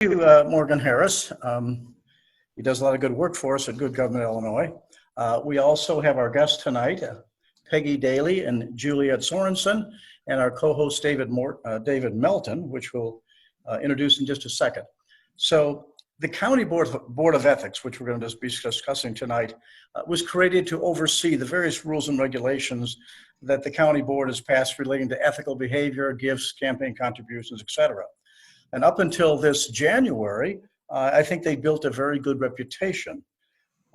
you, Morgan Harris. He does a lot of good work for us at Good Government Illinois. We also have our guests tonight, Peggy Daley and Juliet Sorensen, and our co-host David Melton, which we'll introduce in just a second. So the County Board of Ethics, which we're going to be discussing tonight, was created to oversee the various rules and regulations that the county board has passed relating to ethical behavior, gifts, campaign contributions, etc. And up until this January, I think they built a very good reputation.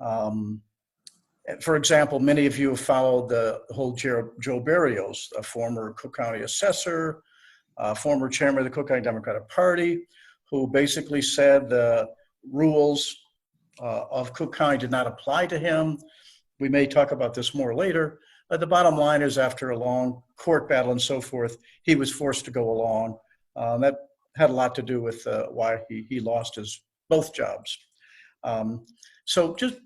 For example, many of you have followed the whole Joe Berrios, a former Cook County assessor, former chairman of the Cook County Democratic Party, who basically said the rules of Cook County did not apply to him. We may talk about this more later. The bottom line is, after a long court battle and so forth, he was forced to go along. That had a lot to do with why he lost his both jobs. So just,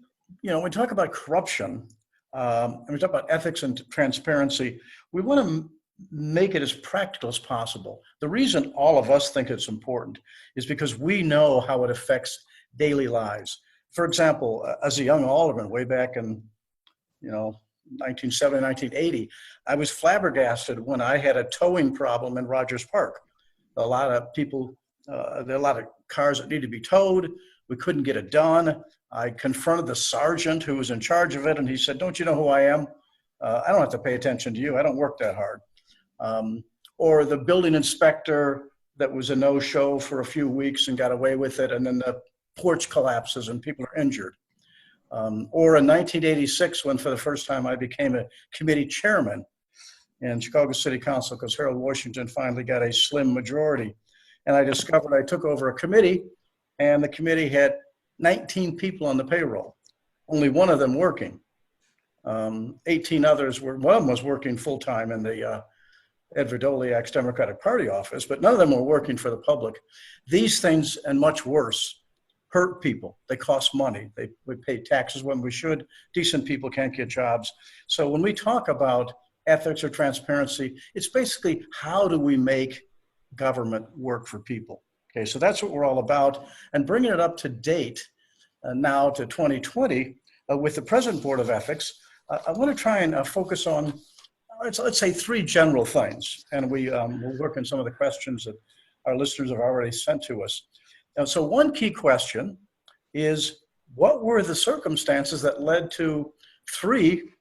when we talk about corruption, and we talk about ethics and transparency, we want to make it as practical as possible. The reason all of us think it's important is because we know how it affects daily lives. For example, as a young alderman way back in, 1970, 1980, I was flabbergasted when I had a towing problem in Rogers Park. A lot of people, there are a lot of cars that need to be towed. We couldn't get it done. I confronted the sergeant who was in charge of it, and he said, "Don't you know who I am? I don't have to pay attention to you. I don't work that hard." Or the building inspector that was a no-show for a few weeks and got away with it, and then the porch collapses and people are injured. Or in 1986, when for the first time I became a committee chairman in Chicago City Council, because Harold Washington finally got a slim majority. And I discovered I took over a committee, and the committee had 19 people on the payroll, only one of them working. 18 others one of them was working full-time in the Ed Verdoliak's Democratic Party office, but none of them were working for the public. These things, and much worse, hurt people. They cost money. We pay taxes when we should. Decent people can't get jobs. So when we talk about ethics or transparency, it's basically, how do we make government work for people? Okay, so that's what we're all about. And bringing it up to date now to 2020 with the present Board of Ethics, I want to try and focus on, let's say, three general things. And we'll work on some of the questions that our listeners have already sent to us. And so one key question is, what were the circumstances that led to 3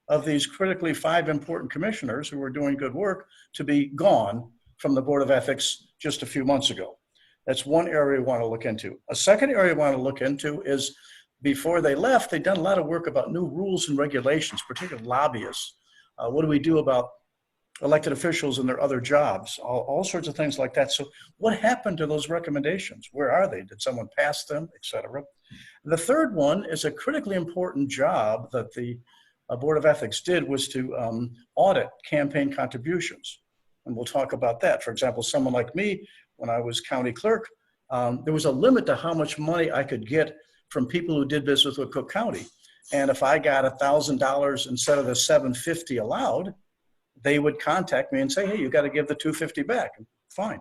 of these critically 5 important commissioners who were doing good work to be gone from the Board of Ethics just a few months ago? That's one area we want to look into. A second area we want to look into is, before they left, they'd done a lot of work about new rules and regulations, particularly lobbyists. What do we do about elected officials and their other jobs? All sorts of things like that. So what happened to those recommendations? Where are they? Did someone pass them, et cetera? The third one is a critically important job that the Board of Ethics did, was to audit campaign contributions. And we'll talk about that. For example, someone like me, when I was county clerk, there was a limit to how much money I could get from people who did business with Cook County. And if I got $1,000 instead of the $750 allowed, they would contact me and say, "Hey, you got to give the $250 back." Fine.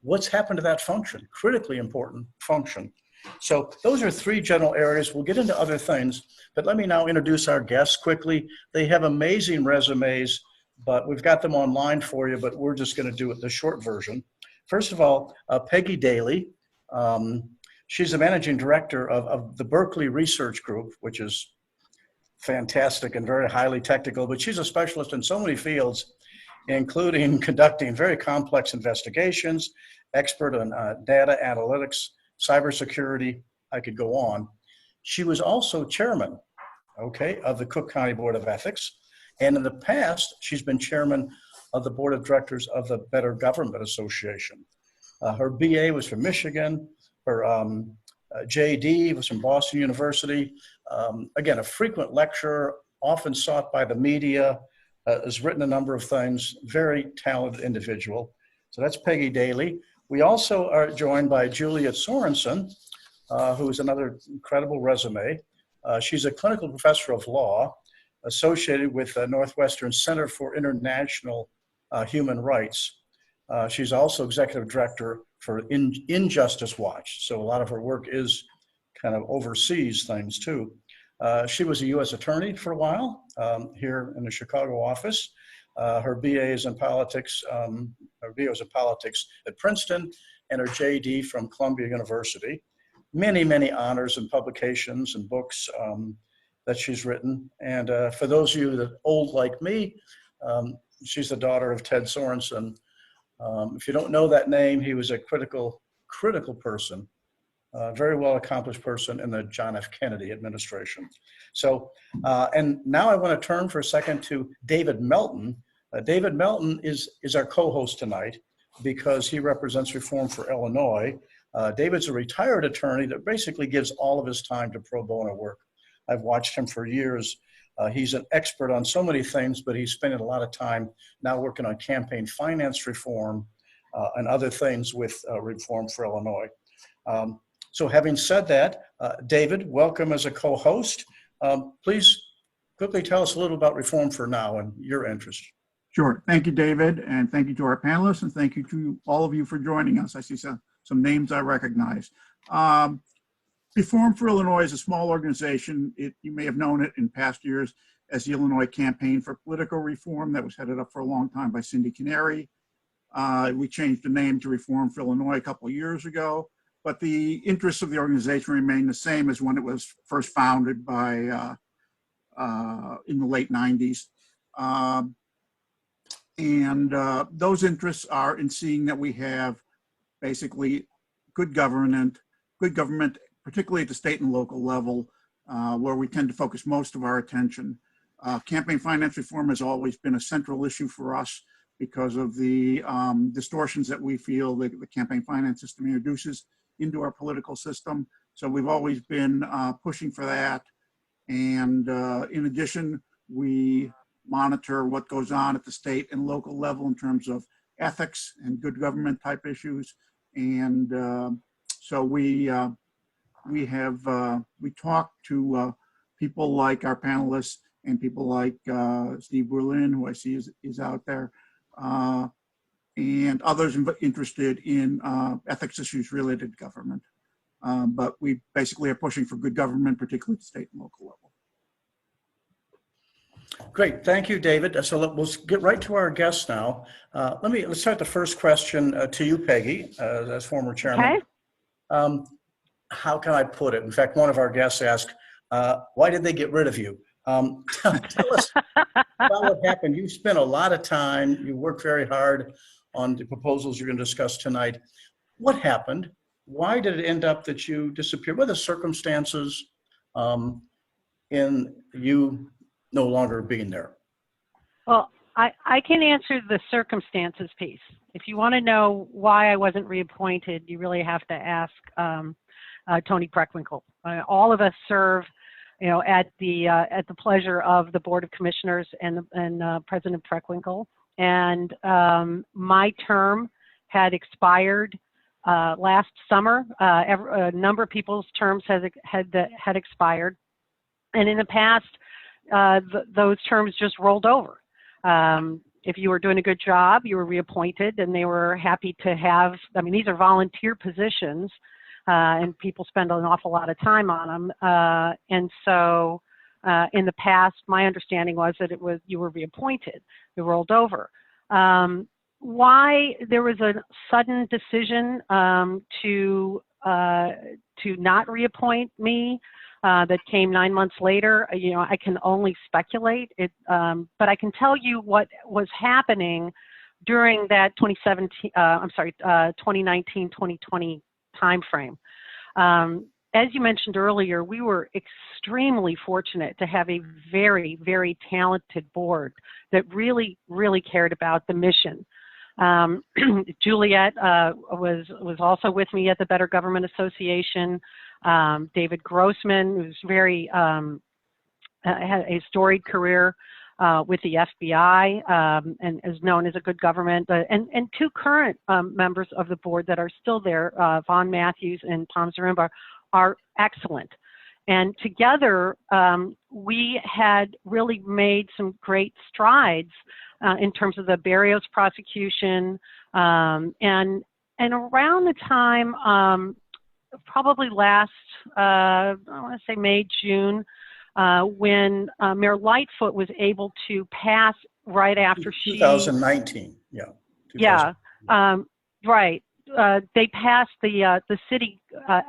What's happened to that function? Critically important function. So those are 3 general areas. We'll get into other things, but let me now introduce our guests quickly. They have amazing resumes, but we've got them online for you, but we're just going to do it the short version. First of all, Peggy Daley. She's the managing director of the Berkeley Research Group, which is fantastic and very highly technical, but she's a specialist in so many fields, including conducting very complex investigations, expert on data analytics, cybersecurity. I could go on. She was also chairman, of the Cook County Board of Ethics. And in the past, she's been chairman of the board of directors of the Better Government Association. Her BA was from Michigan. Her JD was from Boston University. Again, a frequent lecturer, often sought by the media, has written a number of things, very talented individual. So that's Peggy Daley. We also are joined by Juliet Sorensen, who's another incredible resume. She's a clinical professor of law associated with Northwestern Center for International Human Rights. She's also executive director for Injustice Watch. So a lot of her work is kind of overseas things too. She was a U.S. attorney for a while here in the Chicago office. Her BA is in politics, her BA was in politics at Princeton, and her JD from Columbia University. Many, many honors and publications and books that she's written. And for those of you that are old like me, she's the daughter of Ted Sorensen. If you don't know that name, he was a critical person, very well accomplished person in the John F. Kennedy administration. So, and now I want to turn for a second to David Melton. David Melton is our co-host tonight because he represents Reform for Illinois. David's a retired attorney that basically gives all of his time to pro bono work. I've watched him for years. He's an expert on so many things, but he's spending a lot of time now working on campaign finance reform and other things with Reform for Illinois. So having said that, David, welcome as a co-host. Please quickly tell us a little about Reform for Now and your interest. Sure. Thank you, David, and thank you to our panelists, and thank you to all of you for joining us. I see some names I recognize. Reform for Illinois is a small organization. You may have known it in past years as the Illinois Campaign for Political Reform that was headed up for a long time by Cindy Canary. We changed the name to Reform for Illinois a couple of years ago, but the interests of the organization remain the same as when it was first founded by in the late 90s. Those interests are in seeing that we have basically good government, particularly at the state and local level, where we tend to focus most of our attention. Campaign finance reform has always been a central issue for us because of the distortions that we feel that the campaign finance system introduces into our political system. So we've always been pushing for that. And in addition, we monitor what goes on at the state and local level in terms of ethics and good government type issues. And so we talk to people like our panelists and people like Steve Berlin, who I see is out there, and others interested in ethics issues related to government. But we basically are pushing for good government, particularly at the state and local level. Great, thank you, David. So we'll get right to our guests now. Let's start the first question to you, Peggy, as former chairman. Okay. How can I put it? In fact, one of our guests asked, why did they get rid of you? Tell us about what happened. You spent a lot of time, you worked very hard on the proposals you're going to discuss tonight. What happened? Why did it end up that you disappeared? What are the circumstances in you no longer being there? Well, I can answer the circumstances piece. If you want to know why I wasn't reappointed, you really have to ask Tony Preckwinkle. All of us serve, at the pleasure of the Board of Commissioners and President Preckwinkle. And my term had expired last summer. A number of people's terms had expired, and in the past, those terms just rolled over. If you were doing a good job, you were reappointed, and they were happy to have. I mean, these are volunteer positions. And people spend an awful lot of time on them. And so in the past, my understanding was that you were reappointed. It rolled over. Why there was a sudden decision to not reappoint me that came 9 months later, I can only speculate. But I can tell you what was happening during that 2019, 2020 timeframe. As you mentioned earlier, we were extremely fortunate to have a very, very talented board that really, really cared about the mission. Juliet was also with me at the Better Government Association. David Grossman, who's had a storied career with the FBI and is known as a good government, and two current members of the board that are still there, Vaughn Matthews and Tom Zaremba, are excellent. And together, we had really made some great strides in terms of the Barrios prosecution and and around the time, probably last, I want to say May, June, when Mayor Lightfoot was able to pass right after she... 2019, yeah. Yeah, right. They passed the city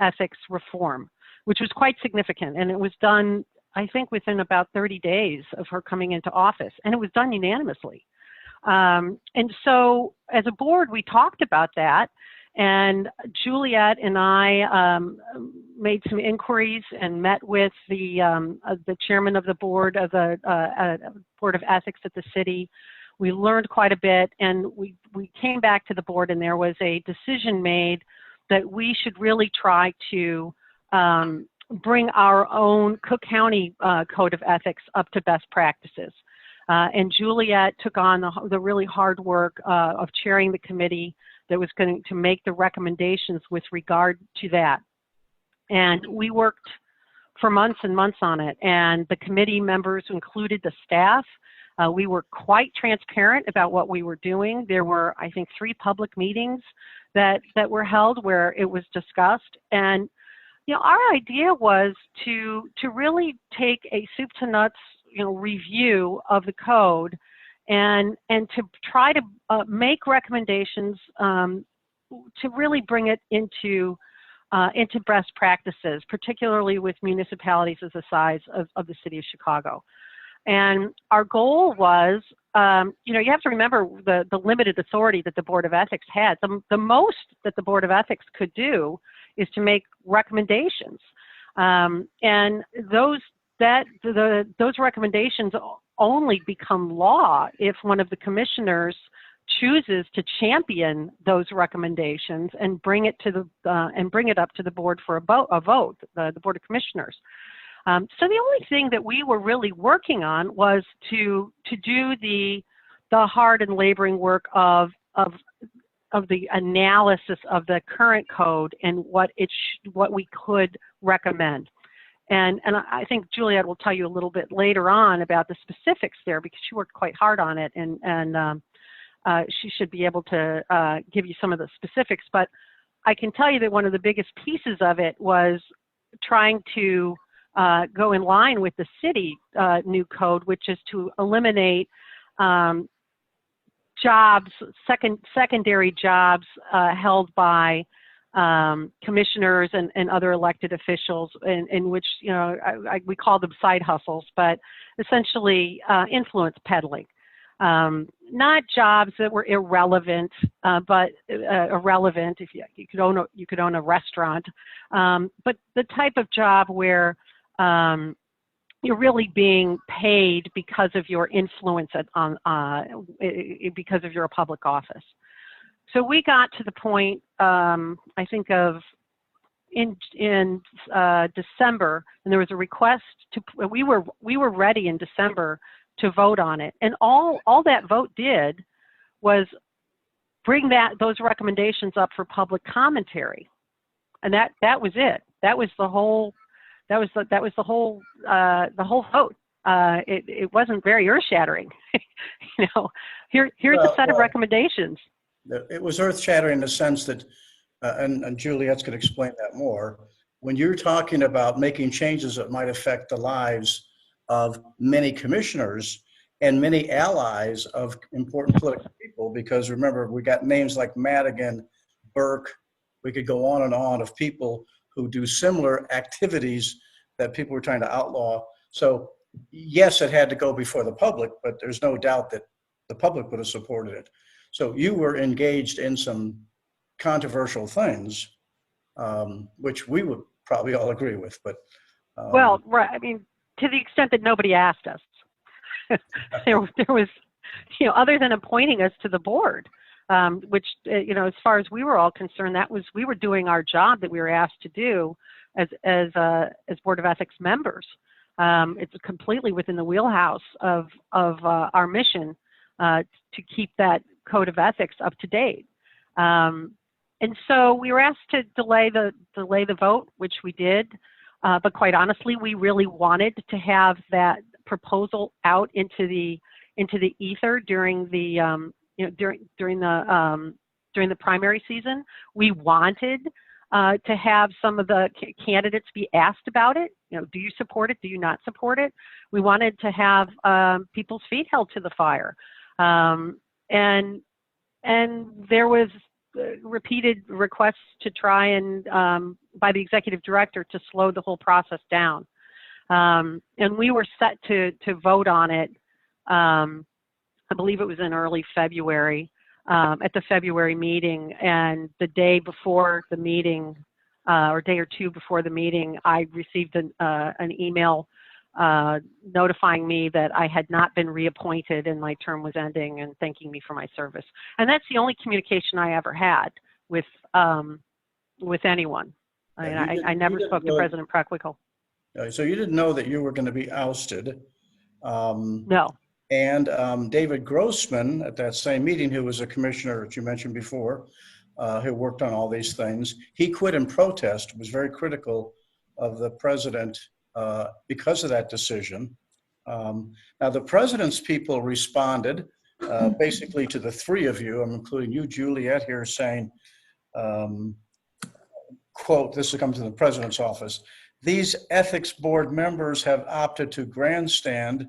ethics reform, which was quite significant, and it was done, I think, within about 30 days of her coming into office, and it was done unanimously. And so as a board, we talked about that, and Juliet and I made some inquiries and met with the chairman of the board of the Board of Ethics at the city. We learned quite a bit, and we came back to the board, and there was a decision made that we should really try to bring our own Cook County Code of Ethics up to best practices. And Juliet took on the really hard work of chairing the committee that was going to make the recommendations with regard to that. And we worked for months and months on it, and the committee members included the staff. We were quite transparent about what we were doing. There were, I think, 3 public meetings that were held where it was discussed. And, you know, our idea was to really take a soup to nuts, you know, review of the code and to try to make recommendations to really bring it into best practices, particularly with municipalities as the size of the city of Chicago. And our goal was, you know, you have to remember the limited authority that the Board of Ethics had. The most that the Board of Ethics could do is to make recommendations. And those recommendations only become law if one of the commissioners chooses to champion those recommendations and bring it to up to the board for a vote, the Board of Commissioners. So the only thing that we were really working on was to do the hard and laboring work of the analysis of the current code and what we could recommend. And I think Juliet will tell you a little bit later on about the specifics there because she worked quite hard on it, and she should be able to give you some of the specifics. But I can tell you that one of the biggest pieces of it was trying to go in line with the city new code, which is to eliminate jobs, secondary jobs held by commissioners and other elected officials, in which, you know, we call them side hustles, but essentially influence peddling. Not jobs that were irrelevant, but irrelevant if you could own a restaurant, but the type of job where you're really being paid because of your influence because of your public office. So we got to the point, I think of in December, and there was a request we were ready in December to vote on it, and all that vote did was bring those recommendations up for public commentary, and that was it. That was the whole. That was the whole vote. It wasn't very earth-shattering. You know, here's a set of recommendations. It was earth-shattering in the sense that, and Juliet's going to explain that more, when you're talking about making changes that might affect the lives of many commissioners and many allies of important political people, because remember, we got names like Madigan, Burke, we could go on and on of people who do similar activities that people were trying to outlaw. So yes, it had to go before the public, but there's no doubt that the public would have supported it. So you were engaged in some controversial things, which we would probably all agree with. But well, right. I mean, to the extent that nobody asked us, there was, you know, other than appointing us to the board, which, you know, as far as we were all concerned, we were doing our job that we were asked to do as Board of Ethics members. It's completely within the wheelhouse of our mission to keep that code of ethics up to date. And so we were asked to delay the vote, which we did. But quite honestly, we really wanted to have that proposal out into the ether during the during the during the primary season. We wanted to have some of the candidates be asked about it. You know, do you support it? Do you not support it? We wanted to have people's feet held to the fire. And there was repeated requests to try and, by the executive director, to slow the whole process down. And we were set to vote on it, I believe it was in early February, at the February meeting. And the day before the meeting, or day or two before the meeting, I received an email notifying me that I had not been reappointed and my term was ending and thanking me for my service. And that's the only communication I ever had with anyone. I never spoke to President Preckwinkle. So you didn't know that you were going to be ousted. No. And David Grossman, at that same meeting, who was a commissioner that you mentioned before, who worked on all these things, he quit in protest, was very critical of the president because of that decision. Now, the president's people responded basically to the three of you, I'm including you, Juliet, here saying, quote, this has come to the president's office, "These ethics board members have opted to grandstand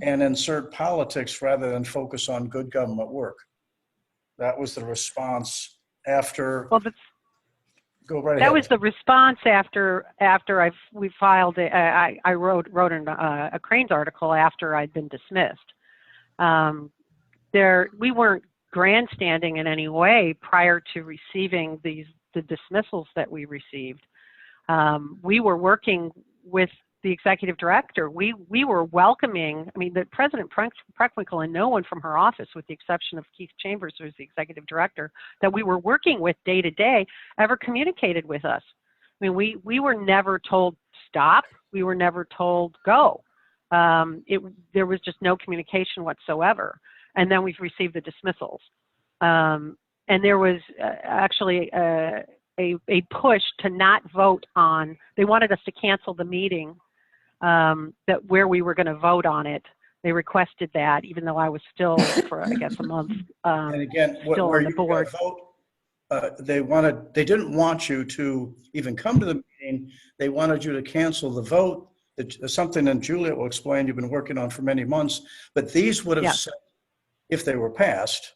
and insert politics rather than focus on good government work." That was the response after. Well, go right that ahead. was the response after we filed. I wrote a Cranes article after I'd been dismissed. We weren't grandstanding in any way prior to receiving the dismissals that we received. We were working with the executive director. We were welcoming, I mean, the President Preckwinkle and no one from her office, with the exception of Keith Chambers, who's the executive director, that we were working with day to day, ever communicated with us. I mean, we were never told stop. We were never told go. There was just no communication whatsoever. And then we've received the dismissals. And there was actually a push to not vote on, they wanted us to cancel the meeting where we were going to vote on it. They requested that, even though I was still, for I guess a month, and again, still where on the board. They didn't want you to even come to the meeting. They wanted you to cancel the vote. Something that Juliet will explain you've been working on for many months. But these would have, set, if they were passed,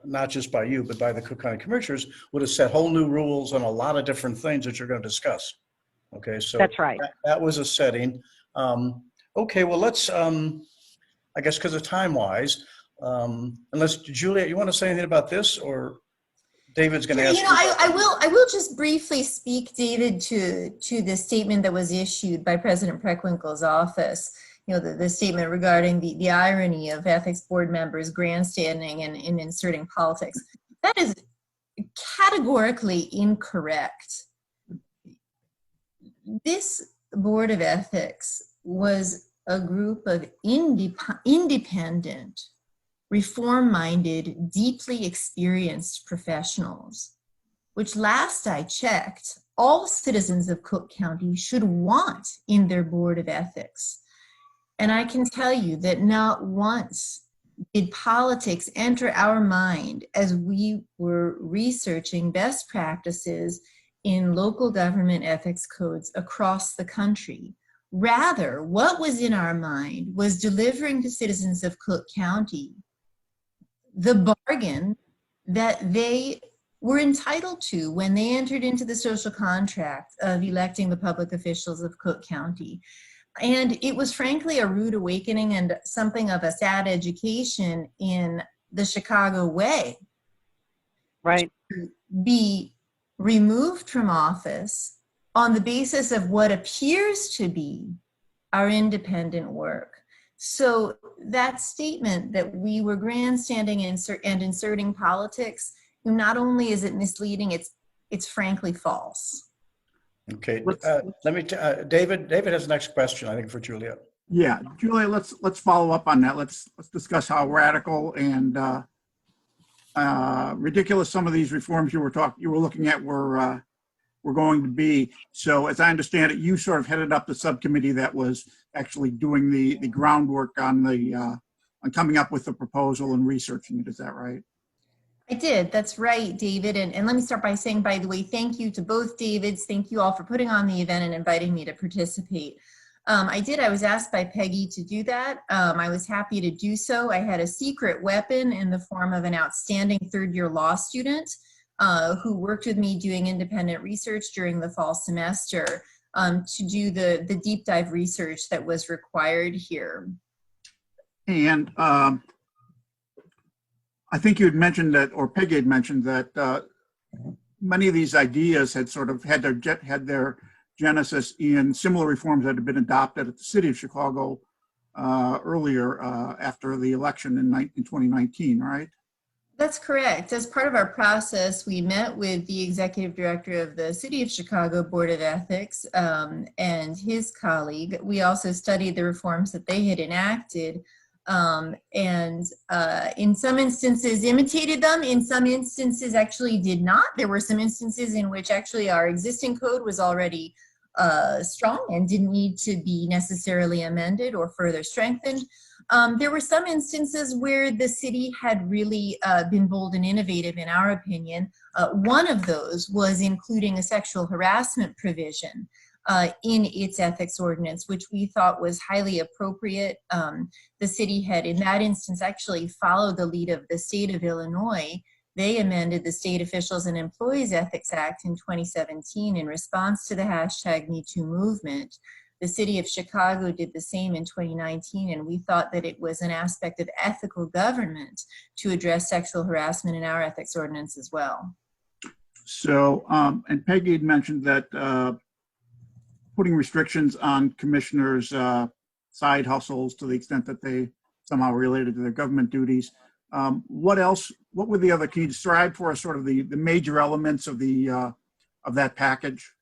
not just by you, but by the Cook County Commissioners, would have set whole new rules on a lot of different things that you're going to discuss. Okay, so that's right. That was a setting. Okay, well, let's, I guess because of time-wise, unless, Juliet, you want to say anything about this, or David's going to ask? You know, I will just briefly speak, David, to the statement that was issued by President Preckwinkle's office. You know, the statement regarding the irony of ethics board members grandstanding and inserting politics. That is categorically incorrect. This Board of Ethics was a group of independent, reform-minded, deeply experienced professionals, which last I checked, all citizens of Cook County should want in their Board of Ethics. And I can tell you that not once did politics enter our mind as we were researching best practices in local government ethics codes across the country. Rather, what was in our mind was delivering to citizens of Cook County the bargain that they were entitled to when they entered into the social contract of electing the public officials of Cook County. And it was frankly a rude awakening and something of a sad education in the Chicago way. Right. To be removed from office on the basis of what appears to be our independent work. So that statement that we were grandstanding and inserting politics, not only is it misleading, it's frankly false. Okay, let me, David has the next question, I think, for Juliet. Yeah, Juliet, let's follow up on that. Let's discuss how radical and ridiculous some of these reforms you were looking at were going to be. So as I understand it, you sort of headed up the subcommittee that was actually doing the groundwork on on coming up with the proposal and researching it. Is that right? I did. That's right, David. And let me start by saying, by the way, thank you to both Davids. Thank you all for putting on the event and inviting me to participate. I did. I was asked by Peggy to do that. I was happy to do so. I had a secret weapon in the form of an outstanding third-year law student who worked with me doing independent research during the fall semester to do the deep dive research that was required here. And I think you had mentioned that, or Peggy had mentioned that many of these ideas had sort of had their genesis in similar reforms that had been adopted at the City of Chicago earlier after the election in 2019, right? That's correct. As part of our process, we met with the executive director of the City of Chicago Board of Ethics and his colleague. We also studied the reforms that they had enacted and in some instances imitated them. In some instances actually did not. There were some instances in which actually our existing code was already strong and didn't need to be necessarily amended or further strengthened. There were some instances where the city had really been bold and innovative, in our opinion. One of those was including a sexual harassment provision in its ethics ordinance, which we thought was highly appropriate. The city had, in that instance, actually followed the lead of the state of Illinois. They amended the State Officials and Employees Ethics Act in 2017 in response to the #MeToo movement. The City of Chicago did the same in 2019, and we thought that it was an aspect of ethical government to address sexual harassment in our ethics ordinance as well. So, and Peggy had mentioned that putting restrictions on commissioners' side hustles to the extent that they somehow related to their government duties. What else? What were the other? Can you describe for us sort of the major elements of that package?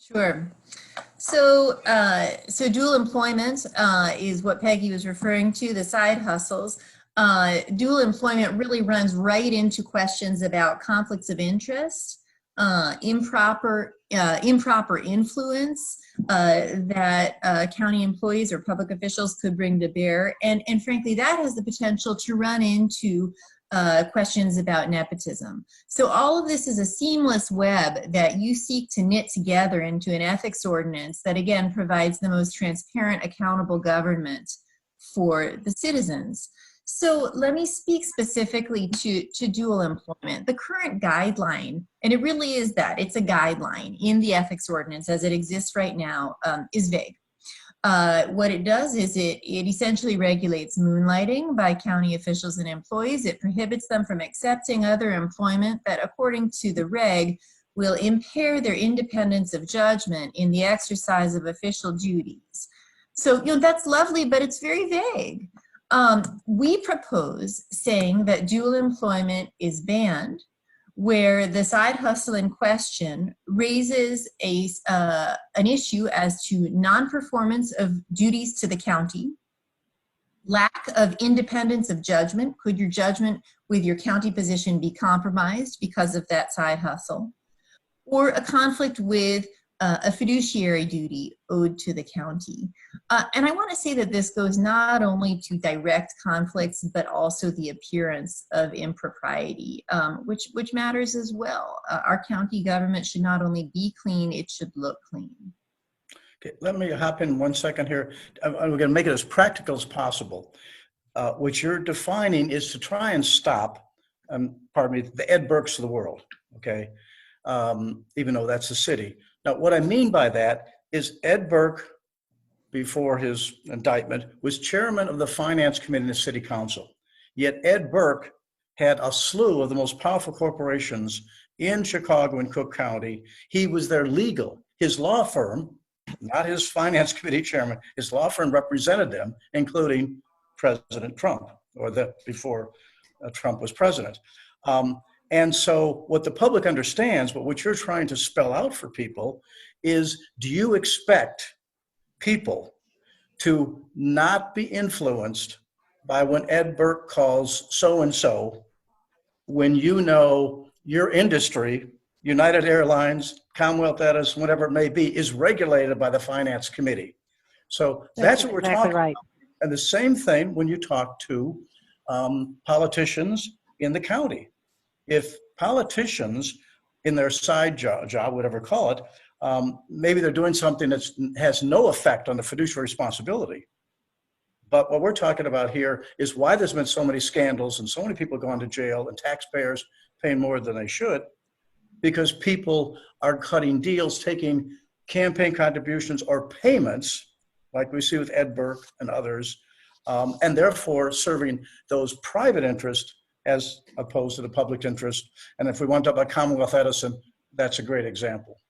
Sure. So, dual employment is what Peggy was referring to, the side hustles. Dual employment really runs right into questions about conflicts of interest, improper influence that county employees or public officials could bring to bear. And frankly, that has the potential to run into questions about nepotism. So all of this is a seamless web that you seek to knit together into an ethics ordinance that, again, provides the most transparent, accountable government for the citizens. So let me speak specifically to dual employment. The current guideline, and it really is that, it's a guideline in the ethics ordinance as it exists right now, is vague. What it does is it essentially regulates moonlighting by county officials and employees. It prohibits them from accepting other employment that, according to the reg, will impair their independence of judgment in the exercise of official duties. So, that's lovely, but it's very vague. We propose saying that dual employment is banned where the side hustle in question raises an issue as to non-performance of duties to the county, lack of independence of judgment. Could your judgment with your county position be compromised because of that side hustle? Or a conflict with a fiduciary duty owed to the county. And I want to say that this goes not only to direct conflicts, but also the appearance of impropriety, which matters as well. Our county government should not only be clean, it should look clean. Okay, let me hop in 1 second here. We're going to make it as practical as possible. What you're defining is to try and stop, the Ed Burkes of the world, okay? Even though that's the city. Now, what I mean by that is Ed Burke, before his indictment, was chairman of the finance committee in the city council. Yet Ed Burke had a slew of the most powerful corporations in Chicago and Cook County. He was their his law firm, not his finance committee chairman, his law firm represented them, including President Trump, or before Trump was president. And so what the public understands, but what you're trying to spell out for people is, do you expect people to not be influenced by when Ed Burke calls so-and-so, when you know your industry, United Airlines, Commonwealth Edison, whatever it may be, is regulated by the finance committee? So that's what we're talking about. And the same thing when you talk to politicians in the county. if politicians in their side job, whatever call it, maybe they're doing something that has no effect on the fiduciary responsibility. But what we're talking about here is why there's been so many scandals and so many people going to jail and taxpayers paying more than they should, because people are cutting deals, taking campaign contributions or payments, like we see with Ed Burke and others, and therefore serving those private interests as opposed to the public interest. And if we want to talk about Commonwealth Edison, that's a great example.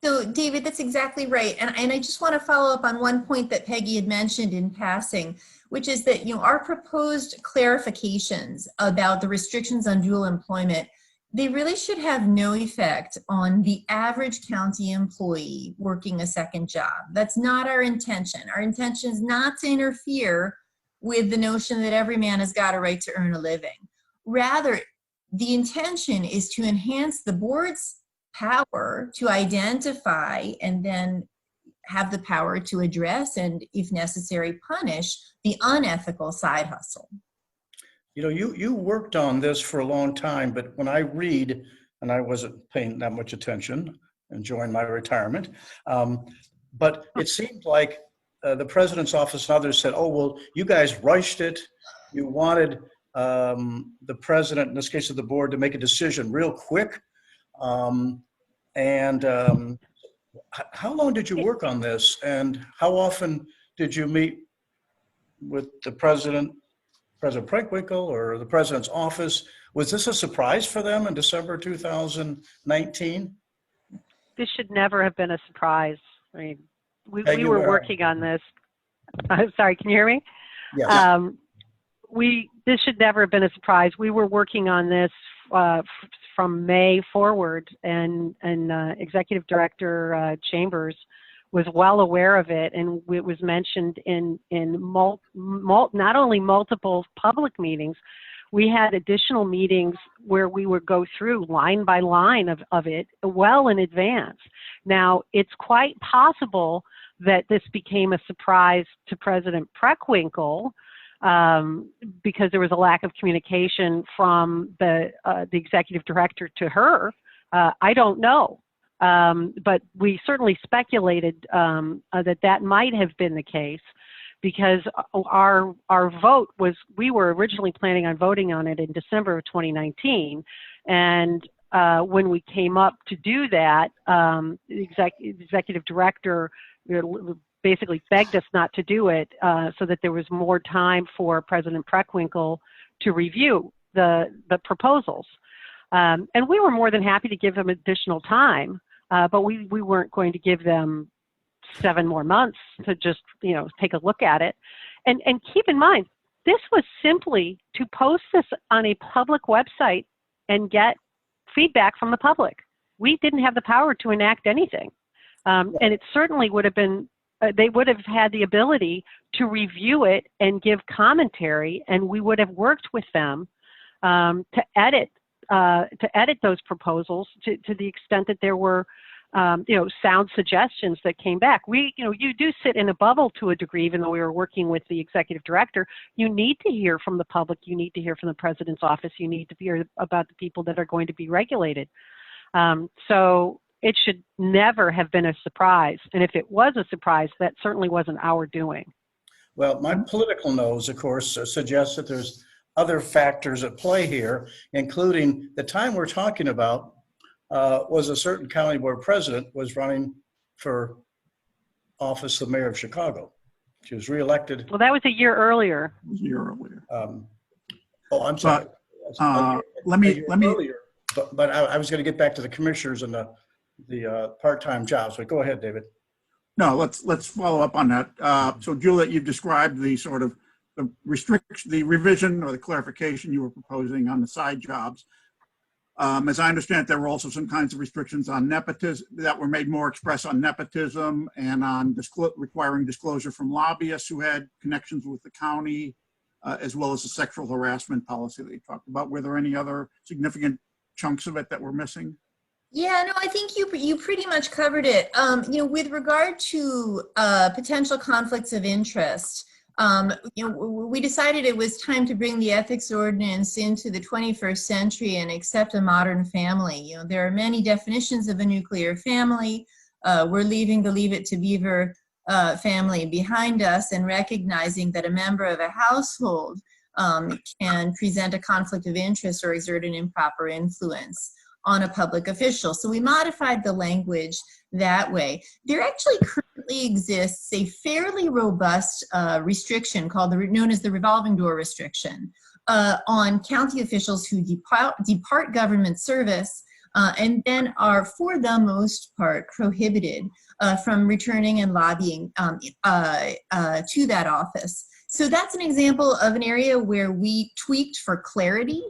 So, David, that's exactly right. And I just want to follow up on one point that Peggy had mentioned in passing, which is that, our proposed clarifications about the restrictions on dual employment, they really should have no effect on the average county employee working a second job. That's not our intention. Our intention is not to interfere with the notion that every man has got a right to earn a living. Rather, the intention is to enhance the board's power to identify and then have the power to address and, if necessary, punish the unethical side hustle. You worked on this for a long time, but when I read, and I wasn't paying that much attention, enjoying my retirement, but it seemed like the president's office and others said, oh, well, you guys rushed it. You wanted the president, in this case of the board, to make a decision real quick. How long did you work on this, and how often did you meet with the President Preckwinkle, or the president's office? Was this a surprise for them in December 2019? This should never have been a surprise. I mean, we were working on this. I'm sorry, can you hear me? Yes. This should never have been a surprise. We were working on this from May forward, and Executive Director Chambers was well aware of it, and it was mentioned in not only multiple public meetings. We had additional meetings where we would go through line by line of it well in advance. Now, it's quite possible that this became a surprise to President Preckwinkle, because there was a lack of communication from the executive director to her. I don't know, but we certainly speculated that might have been the case, because our vote was, we were originally planning on voting on it in December of 2019, and when we came up to do that, the executive director basically begged us not to do it, so that there was more time for President Preckwinkle to review the proposals. And we were more than happy to give him additional time, but we weren't going to give them 7 more months to just, take a look at it. And keep in mind, this was simply to post this on a public website and get feedback from the public. We didn't have the power to enact anything. And it certainly would have been, they would have had the ability to review it and give commentary, and we would have worked with them to edit those proposals to the extent that there were, sound suggestions that came back. You do sit in a bubble to a degree, even though we were working with the executive director. You need to hear from the public. You need to hear from the president's office. You need to hear about the people that are going to be regulated. So it should never have been a surprise. And if it was a surprise, that certainly wasn't our doing. Well, my political nose, of course, suggests that there's other factors at play here, including the time we're talking about was a certain county board president was running for office of mayor of Chicago. She was reelected. Well, that was a year earlier. It was a year earlier. I'm sorry. Let me. Earlier, but I was going to get back to the commissioners and the part-time jobs. But go ahead, David. No, let's follow up on that. So, Juliet, you've described the sort of the restriction, the revision or the clarification you were proposing on the side jobs. As I understand it, there were also some kinds of restrictions on nepotism that were made more express on nepotism and on requiring disclosure from lobbyists who had connections with the county, as well as the sexual harassment policy that you talked about. Were there any other significant chunks of it that were missing? Yeah, no, I think you pretty much covered it. With regard to potential conflicts of interest, We decided it was time to bring the ethics ordinance into the 21st century and accept a modern family. There are many definitions of a nuclear family. We're leaving the Leave It to Beaver family behind us and recognizing that a member of a household can present a conflict of interest or exert an improper influence on a public official. So we modified the language that way. There actually currently exists a fairly robust restriction known as the revolving door restriction on county officials who depart government service and then are, for the most part, prohibited from returning and lobbying to that office. So that's an example of an area where we tweaked for clarity.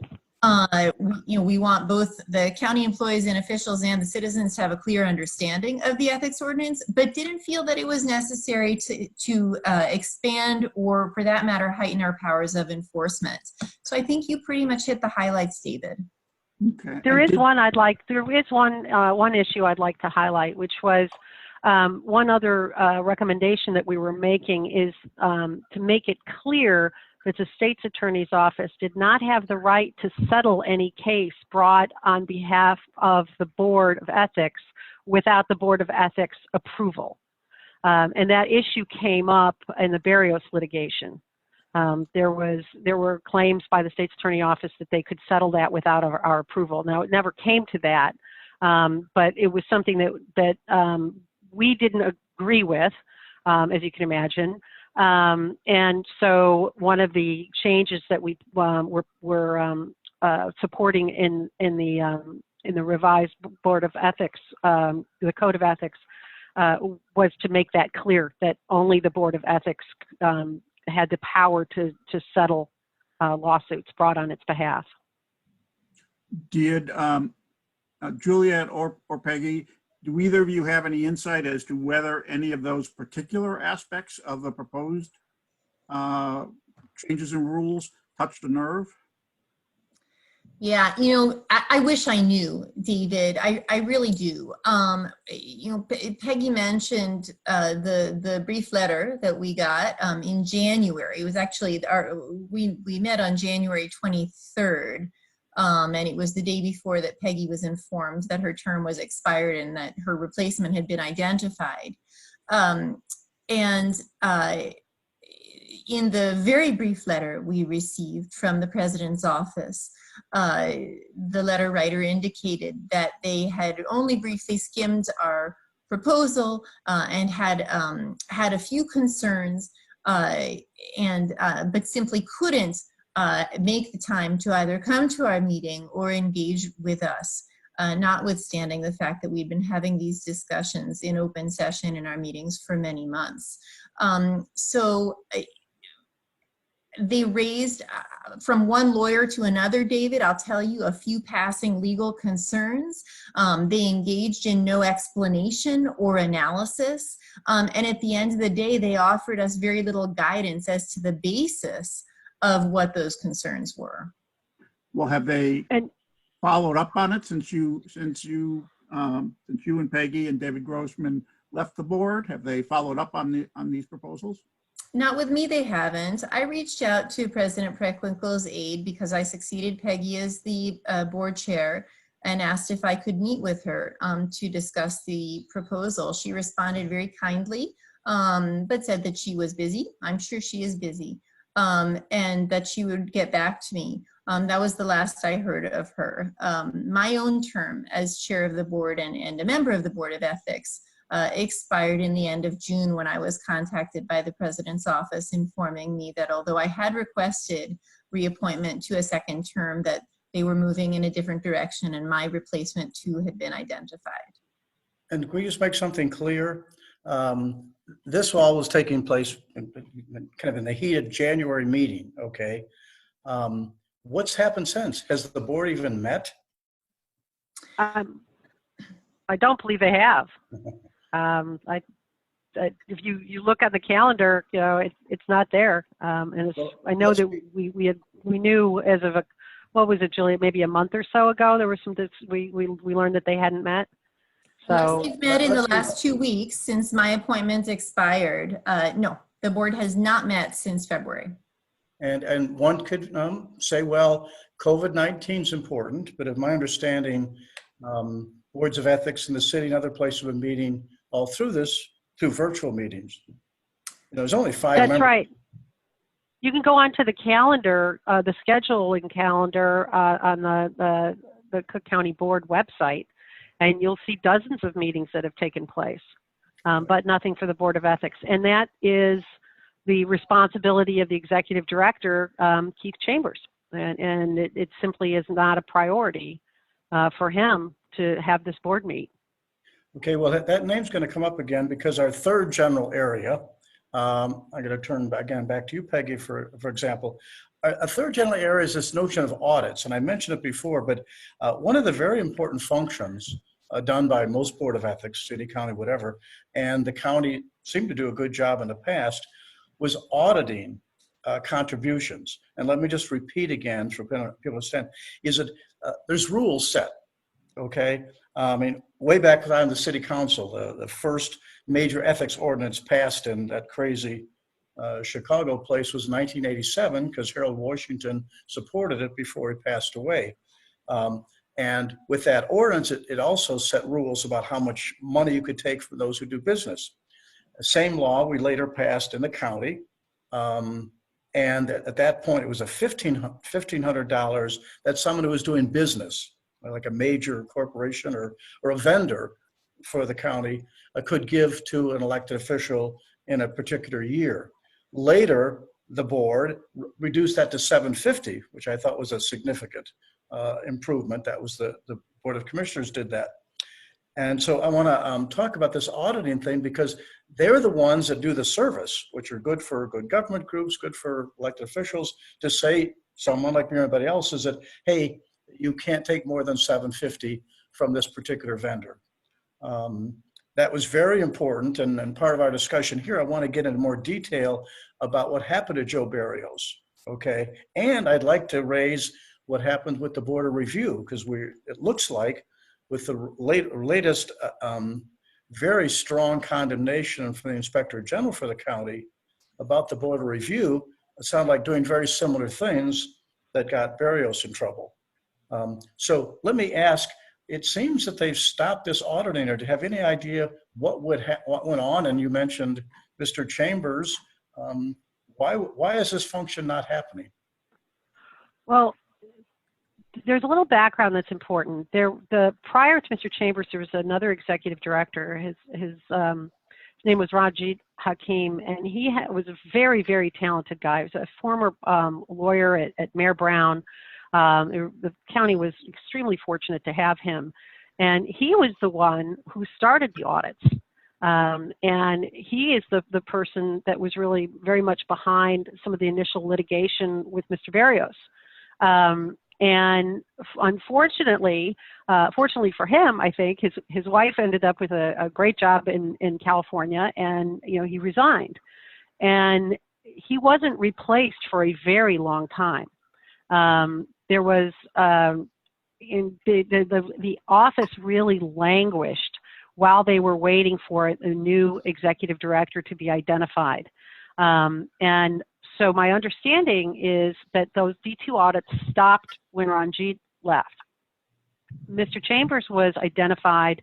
We want both the county employees and officials and the citizens to have a clear understanding of the ethics ordinance, but didn't feel that it was necessary to expand or, for that matter, heighten our powers of enforcement. So I think you pretty much hit the highlights, David. Okay. There is one issue I'd like to highlight, which was one other recommendation that we were making is to make it clear that the state's attorney's office did not have the right to settle any case brought on behalf of the Board of Ethics without the Board of Ethics approval. And that issue came up in the Barrios litigation. There were claims by the state's attorney office that they could settle that without our approval. Now, it never came to that, but it was something that we didn't agree with, as you can imagine. And so one of the changes that we were supporting in the revised Board of Ethics, the Code of Ethics, was to make that clear that only the Board of Ethics had the power to settle lawsuits brought on its behalf. Did Juliet or Peggy, do either of you have any insight as to whether any of those particular aspects of the proposed changes in rules touched a nerve? Yeah, I wish I knew, David. I really do. Peggy mentioned the brief letter that we got in January. It was actually we met on January 23rd, and it was the day before that Peggy was informed that her term was expired and that her replacement had been identified. In the very brief letter we received from the president's office, the letter writer indicated that they had only briefly skimmed our proposal and had a few concerns, but simply couldn't make the time to either come to our meeting or engage with us, notwithstanding the fact that we've been having these discussions in open session in our meetings for many months. They raised, from one lawyer to another, David, I'll tell you, a few passing legal concerns. They engaged in no explanation or analysis. And at the end of the day, they offered us very little guidance as to the basis of what those concerns were. Well, have they followed up on it since you and Peggy and David Grossman left the board? Have they followed up on these proposals? Not with me, they haven't. I reached out to President Preckwinkle's aide because I succeeded Peggy as the board chair and asked if I could meet with her to discuss the proposal. She responded very kindly, but said that she was busy. I'm sure she is busy, and that she would get back to me. That was the last I heard of her. My own term as chair of the board and a member of the Board of Ethics expired in the end of June when I was contacted by the president's office informing me that although I had requested reappointment to a second term, that they were moving in a different direction and my replacement too had been identified. And can we just make something clear? This all was taking place kind of in the heat of January meeting, okay? What's happened since? Has the board even met? I don't believe they have. If you look at the calendar, it's not there. And I know that we knew as of what was it, Juliet? Maybe a month or so ago, there was we learned that they hadn't met. So they've met in the last 2 weeks since my appointment expired. No, The board has not met since February. And one could say, well, COVID-19 is important, but of my understanding, boards of ethics in the city and other places have been meeting all through this, through virtual meetings. There's only 5 That's members. right. You can go onto the calendar, the scheduling calendar on the Cook County Board website, and you'll see dozens of meetings that have taken place, but nothing for the Board of Ethics. And that is the responsibility of the executive director, Keith Chambers. And it simply is not a priority for him to have this board meet. Okay, well, that name's going to come up again because our third general area, I'm going to turn back to you, Peggy, for example. A third general area is this notion of audits, and I mentioned it before, but one of the very important functions done by most Board of Ethics, city, county, whatever, and the county seemed to do a good job in the past, was auditing contributions. And let me just repeat again for people to understand, is that there's rules set, okay? I mean, way back when I was in the city council, the first major ethics ordinance passed in that crazy Chicago place was 1987 because Harold Washington supported it before he passed away. And with that ordinance, it also set rules about how much money you could take from those who do business. The same law we later passed in the county. And at that point, it was a $1,500 that someone who was doing business, like a major corporation or a vendor for the county, could give to an elected official in a particular year. Later, the board reduced that to $750, which I thought was a significant improvement. That was the Board of Commissioners did that. And so I want to talk about this auditing thing because they're the ones that do the service, which are good for good government groups, good for elected officials, to say, someone like me or anybody else, is that, hey, you can't take more than $750 from this particular vendor. That was very important, and part of our discussion here, I want to get into more detail about what happened to Joe Barrios, okay? And I'd like to raise what happened with the Board of Review, because it looks like with the latest very strong condemnation from the Inspector General for the county about the Board of Review, it sounded like doing very similar things that got Barrios in trouble. So let me ask, it seems that they've stopped this auditing, or do you have any idea what went on? And you mentioned Mr. Chambers. Why is this function not happening? Well, there's a little background that's important. Prior to Mr. Chambers, there was another executive director. His name was Rajit Hakim, and he was a very, very talented guy. He was a former lawyer at Mayor Brown. The county was extremely fortunate to have him, and he was the one who started the audits. And he is the person that was really very much behind some of the initial litigation with Mr. Barrios. And unfortunately, fortunately for him, I think his wife ended up with a great job in California, and he resigned, and he wasn't replaced for a very long time. There was the office really languished while they were waiting for a new executive director to be identified, and so my understanding is that those D2 audits stopped when Ranjit left. Mr. Chambers was identified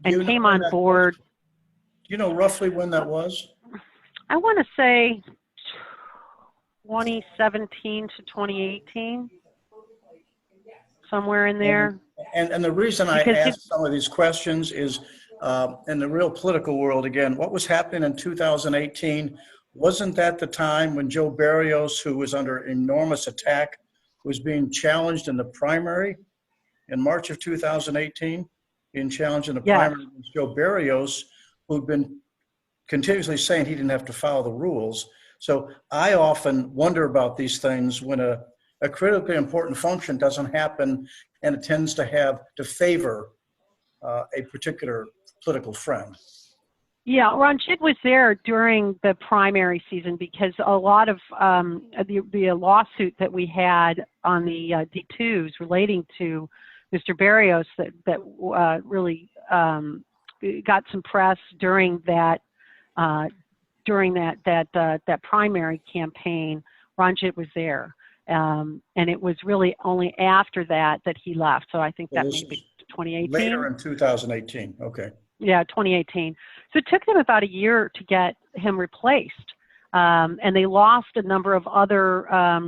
and came on board. Do you know roughly when that was? I want to say 2017 to 2018, somewhere in there. And the reason I asked some of these questions is in the real political world, again, what was happening in 2018? Wasn't that the time when Joe Barrios, who was under enormous attack, was being challenged in the primary in March of 2018? Being challenged in the primary against Joe Barrios, who'd been continuously saying he didn't have to follow the rules. So I often wonder about these things when a critically important function doesn't happen, and it tends to favor a particular political friend. Yeah, Ranjit was there during the primary season because a lot of the lawsuit that we had on the D2s relating to Mr. Barrios that really got some press during that during that primary campaign, Ranjit was there. And it was really only after that he left. So I think that may be 2018. Later in 2018. Okay. Yeah, 2018. So it took them about a year to get him replaced. And they lost a number of other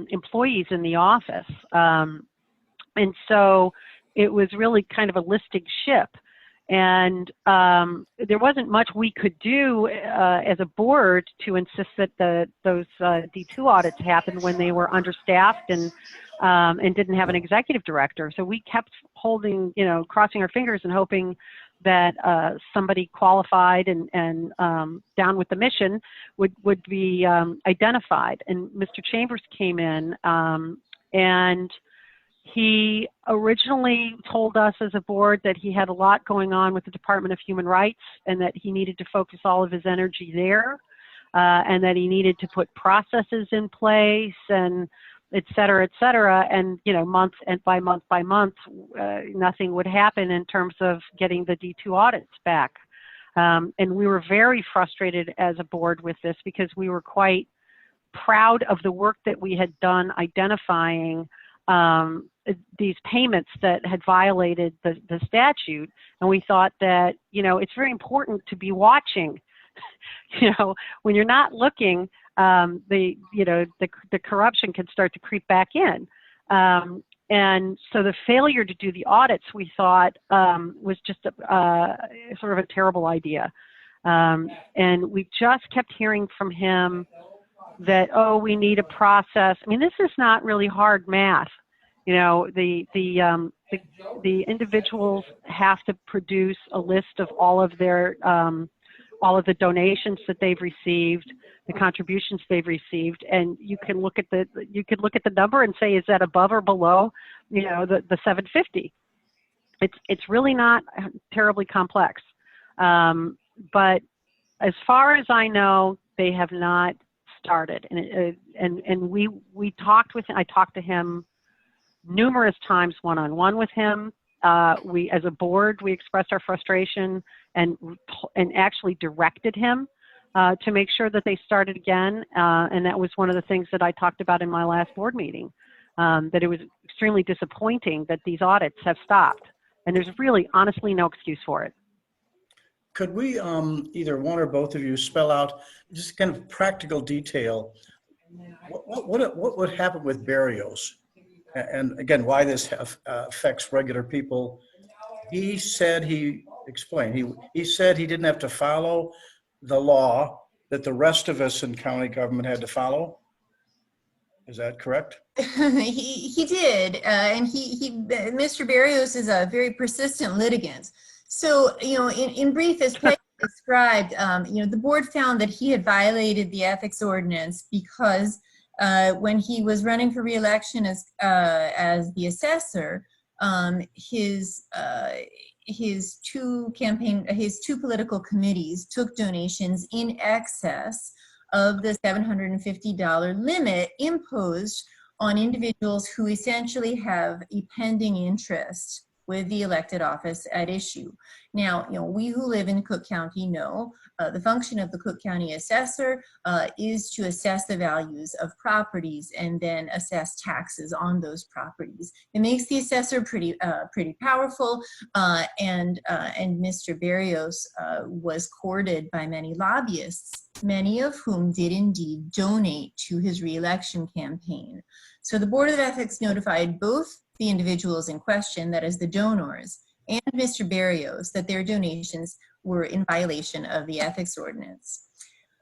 employees in the office. And so it was really kind of a listing ship. And there wasn't much we could do as a board to insist that those D2 audits happened when they were understaffed and didn't have an executive director. So we kept holding, crossing our fingers and hoping that somebody qualified and down with the mission would be identified. And Mr. Chambers came in and he originally told us as a board that he had a lot going on with the Department of Human Rights and that he needed to focus all of his energy there, and that he needed to put processes in place and et cetera, et cetera. And, month by month, nothing would happen in terms of getting the D2 audits back. And we were very frustrated as a board with this because we were quite proud of the work that we had done identifying these payments that had violated the statute. And we thought that, it's very important to be watching, when you're not looking, the corruption can start to creep back in. And so the failure to do the audits, we thought, was just sort of a terrible idea. And we just kept hearing from him that, we need a process. I mean, this is not really hard math. The individuals have to produce a list of all of their, all of the donations that they've received, the contributions they've received, and you could look at the number and say, is that above or below, the 750? It's really not terribly complex. But as far as I know, they have not started. And we talked with him. I talked to him numerous times one-on-one with him. We, as a board, we expressed our frustration and actually directed him to make sure that they started again. And that was one of the things that I talked about in my last board meeting, that it was extremely disappointing that these audits have stopped. And there's really, honestly, no excuse for it. Could we, either one or both of you, spell out just kind of practical detail, what would happen with Barrios? And again, why this affects regular people? He said, he said he didn't have to follow the law that the rest of us in county government had to follow. Is that correct? He did, and Mr. Barrios is a very persistent litigant. So, in brief, as Peggy described, the board found that he had violated the ethics ordinance because when he was running for re-election as the assessor, his two political committees took donations in excess of the $750 limit imposed on individuals who essentially have a pending interest with the elected office at issue. Now, we who live in Cook County know the function of the Cook County assessor is to assess the values of properties and then assess taxes on those properties. It makes the assessor pretty powerful, and Mr. Barrios was courted by many lobbyists, many of whom did indeed donate to his re-election campaign. So the Board of Ethics notified both the individuals in question, that is the donors, and Mr. Barrios, that their donations were in violation of the ethics ordinance.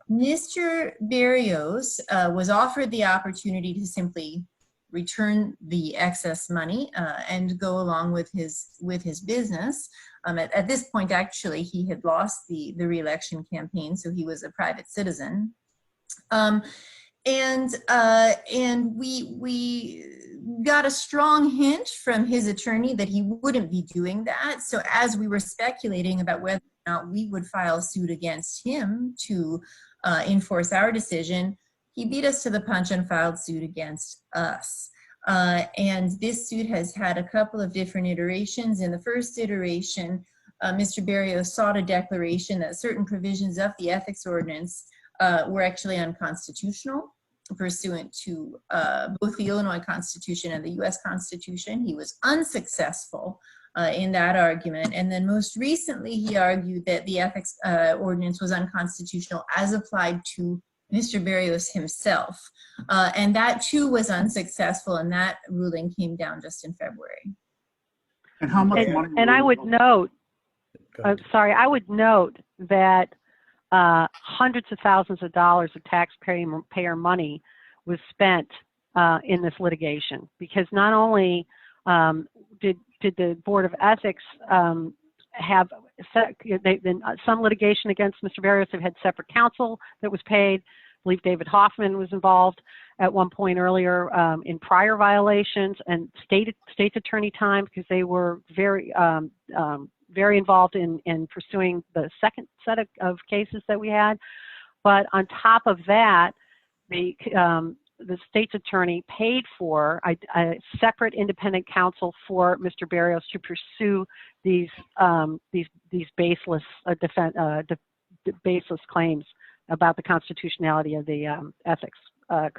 Mr. Barrios was offered the opportunity to simply return the excess money and go along with his business. At this point, actually, he had lost the re-election campaign, so he was a private citizen. And we got a strong hint from his attorney that he wouldn't be doing that. So as we were speculating about whether or not we would file suit against him to enforce our decision, he beat us to the punch and filed suit against us. And this suit has had a couple of different iterations. In the first iteration, Mr. Barrios sought a declaration that certain provisions of the ethics ordinance were actually unconstitutional pursuant to both the Illinois Constitution and the US Constitution. He was unsuccessful in that argument. And then most recently, he argued that the ethics ordinance was unconstitutional as applied to Mr. Berrios himself. And that too was unsuccessful, and that ruling came down just in February. And how much money? And I would note, I would note that hundreds of thousands of dollars of taxpayer money was spent in this litigation, because not only did the Board of Ethics have some litigation against Mr. Berrios. They've had separate counsel that was paid. I believe David Hoffman was involved at one point earlier in prior violations, and state's attorney time, because they were very involved in pursuing the second set of cases that we had. But on top of that, the state's attorney paid for a separate independent counsel for Mr. Berrios to pursue these baseless baseless claims about the constitutionality of the ethics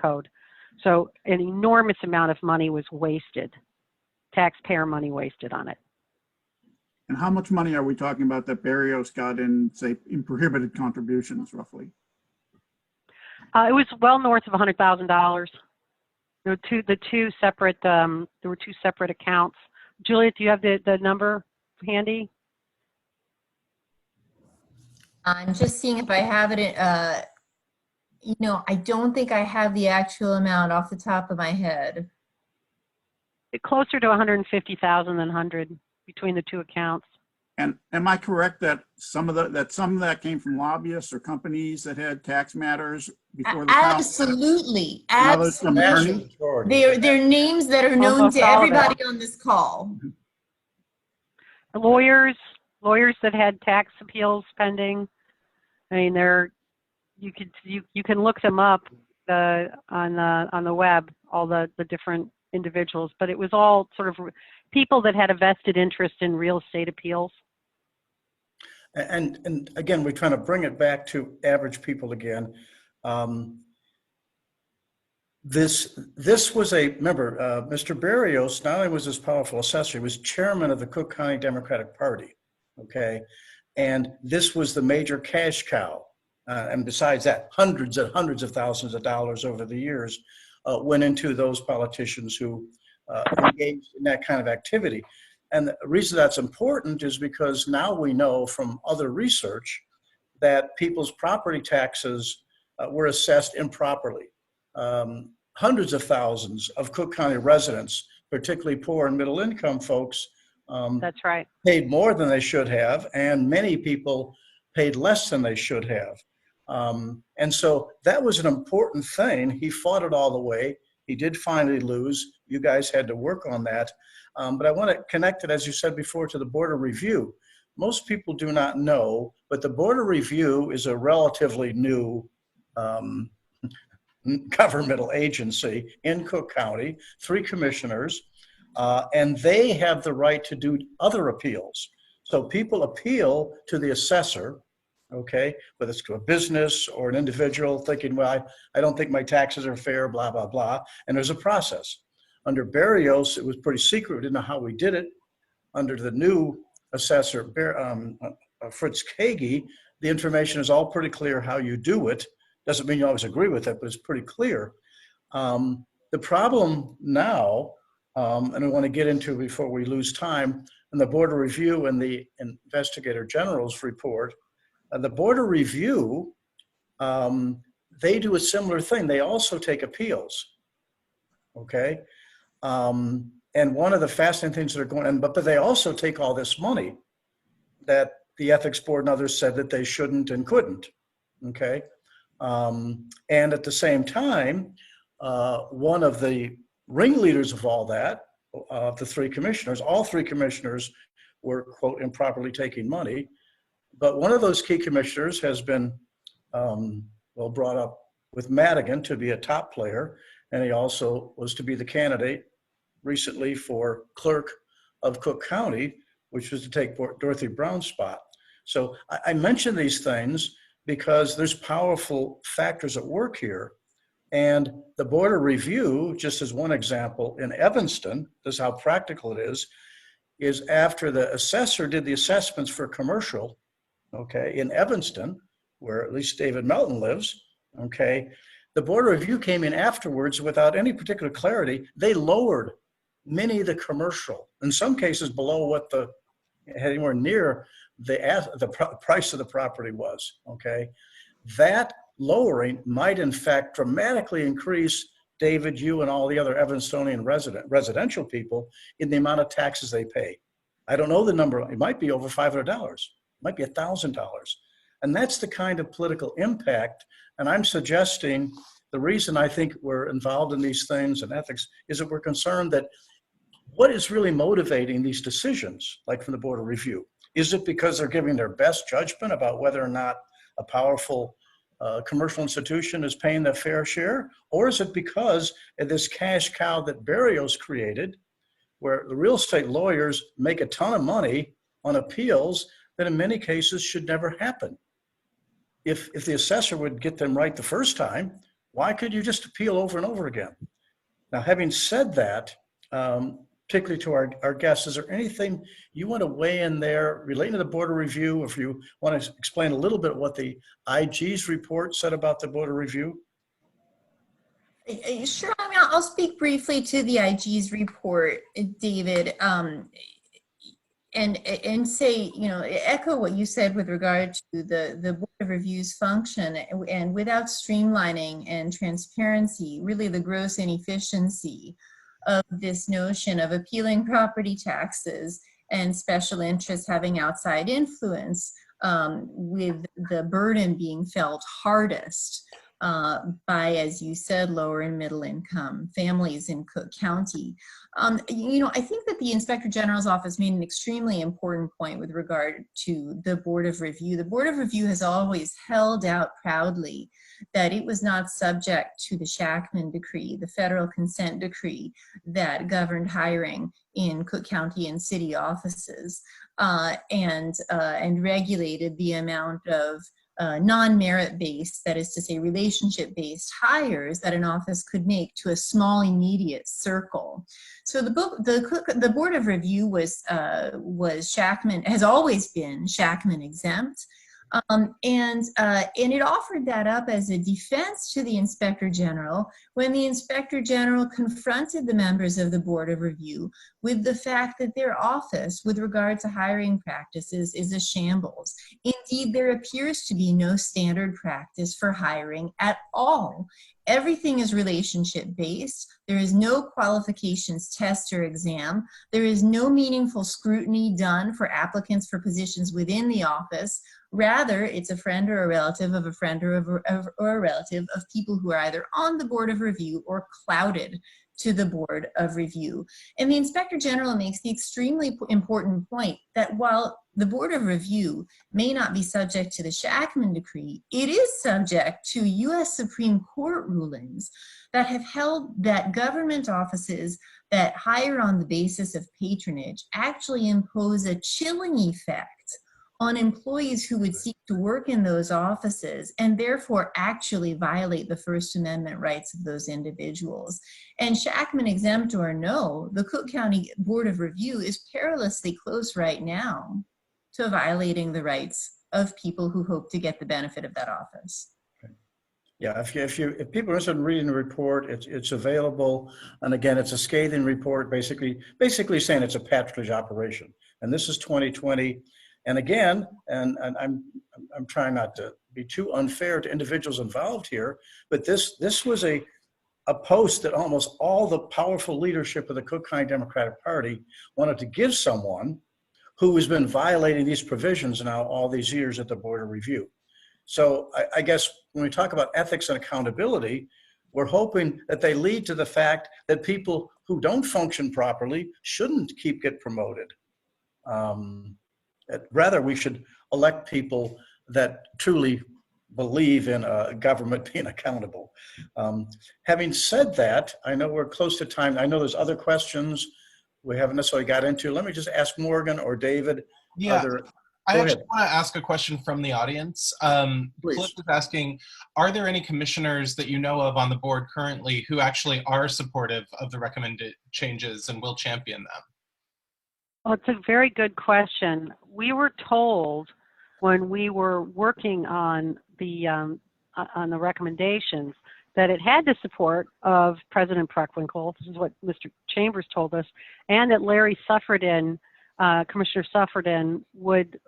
code. So an enormous amount of money was wasted, taxpayer money wasted on it. And how much money are we talking about that Berrios got in, say, in prohibited contributions, roughly? It was well north of $100,000. There were two separate accounts. Juliet, do you have the number handy? I'm just seeing if I have it. I don't think I have the actual amount off the top of my head. Closer to 150,000 than 100 between the two accounts. And am I correct that some of that came from lobbyists or companies that had tax matters before the Absolutely, absolutely. Absolutely. They're names that are known Almost to all of everybody on this call. Lawyers that had tax appeals pending. I mean, you can look them up on the web, all the different individuals, but it was all sort of people that had a vested interest in real estate appeals. And again, we're trying to bring it back to average people again. This was remember, Mr. Berrios not only was this powerful assessor, he was chairman of the Cook County Democratic Party, okay? And this was the major cash cow. And besides that, hundreds and hundreds of thousands of dollars over the years went into those politicians who engaged in that kind of activity. And the reason that's important is because now we know from other research that people's property taxes were assessed improperly. Hundreds of thousands of Cook County residents, particularly poor and middle income folks, that's right, paid more than they should have, and many people paid less than they should have. And so that was an important thing. He fought it all the way. He did finally lose. You guys had to work on that. But I want to connect it, as you said before, to the Board of Review. Most people do not know, but the Board of Review is a relatively new governmental agency in Cook County, 3 commissioners, and they have the right to do other appeals. So people appeal to the assessor, okay, whether it's to a business or an individual thinking, well, I don't think my taxes are fair, blah, blah, blah. And there's a process. Under Berrios, it was pretty secret. We didn't know how we did it. Under the new assessor, Fritz Peggy, the information is all pretty clear how you do it. Doesn't mean you always agree with it, but it's pretty clear. The problem now, and I want to get into before we lose time, in the Board of Review and the Investigator General's report, the Board of Review, they do a similar thing. They also take appeals, okay? And one of the fascinating things that are going on, but they also take all this money that the Ethics Board and others said that they shouldn't and couldn't, okay? And at the same time, one of the ringleaders of all that, the 3 commissioners, all 3 commissioners were, quote, improperly taking money. But one of those key commissioners has been, brought up with Madigan to be a top player, and he also was to be the candidate recently for clerk of Cook County, which was to take Dorothy Brown's spot. So I mention these things because there's powerful factors at work here. And the Board of Review, just as one example, in Evanston, this is how practical it is after the assessor did the assessments for commercial, okay, in Evanston, where at least David Melton lives, okay, the Board of Review came in afterwards without any particular clarity. They lowered many of the commercial, in some cases below what anywhere near the price of the property was, okay? That lowering might in fact dramatically increase David, you, and all the other Evanstonian residential people in the amount of taxes they pay. I don't know the number. It might be over $500. It might be $1,000. And that's the kind of political impact. And I'm suggesting the reason I think we're involved in these things and ethics is that we're concerned that what is really motivating these decisions, like from the Board of Review? Is it because they're giving their best judgment about whether or not a powerful commercial institution is paying their fair share? Or is it because of this cash cow that Barrios created, where the real estate lawyers make a ton of money on appeals that in many cases should never happen? If the assessor would get them right the first time, why could you just appeal over and over again? Now, having said that, particularly to our guests, is there anything you want to weigh in there relating to the Board of Review? If you want to explain a little bit what the IG's report said about the Board of Review? Sure. I mean, I'll speak briefly to the IG's report, David, and say, echo what you said with regard to the Board of Review's function, and without streamlining and transparency, really the gross inefficiency of this notion of appealing property taxes and special interests having outside influence, with the burden being felt hardest by, as you said, lower and middle income families in Cook County. I think that the Inspector General's office made an extremely important point with regard to the Board of Review. The Board of Review has always held out proudly that it was not subject to the Shackman decree, the federal consent decree that governed hiring in Cook County and city offices, and regulated the amount of non-merit-based, that is to say relationship-based hires that an office could make to a small immediate circle. So the Board of Review was Shackman, has always been Shackman exempt, and it offered that up as a defense to the Inspector General when the Inspector General confronted the members of the Board of Review with the fact that their office, with regard to hiring practices, is a shambles. Indeed, there appears to be no standard practice for hiring at all. Everything is relationship-based. There is no qualifications test or exam. There is no meaningful scrutiny done for applicants for positions within the office. Rather, it's a friend or a relative of a friend or a relative of people who are either on the Board of Review or clouded to the Board of Review. And the Inspector General makes the extremely important point that while the Board of Review may not be subject to the Shackman decree, it is subject to U.S. Supreme Court rulings that have held that government offices that hire on the basis of patronage actually impose a chilling effect on employees who would seek to work in those offices, and therefore actually violate the First Amendment rights of those individuals. And Shackman exempt or no, the Cook County Board of Review is perilously close right now to violating the rights of people who hope to get the benefit of that office. Yeah, if people are interested in reading the report, it's available. And again, it's a scathing report, basically saying it's a patronage operation. And this is 2020. And again, and I'm trying not to be too unfair to individuals involved here, but this was a post that almost all the powerful leadership of the Cook County Democratic Party wanted to give someone who has been violating these provisions now all these years at the Board of Review. So I guess when we talk about ethics and accountability, we're hoping that they lead to the fact that people who don't function properly shouldn't get promoted. Rather, we should elect people that truly believe in government being accountable. Having said that, I know we're close to time. I know there's other questions we haven't necessarily got into. Let me just ask Morgan or David. Yeah, I Go actually ahead. want to ask a question from the audience. Please. Cliff is asking, are there any commissioners that you know of on the board currently who actually are supportive of the recommended changes and will champion them? Well, it's a very good question. We were told when we were working on the recommendations that it had the support of President Preckwinkle. This is what Mr. Chambers told us, and that Larry Suffredin, Commissioner Suffredin, would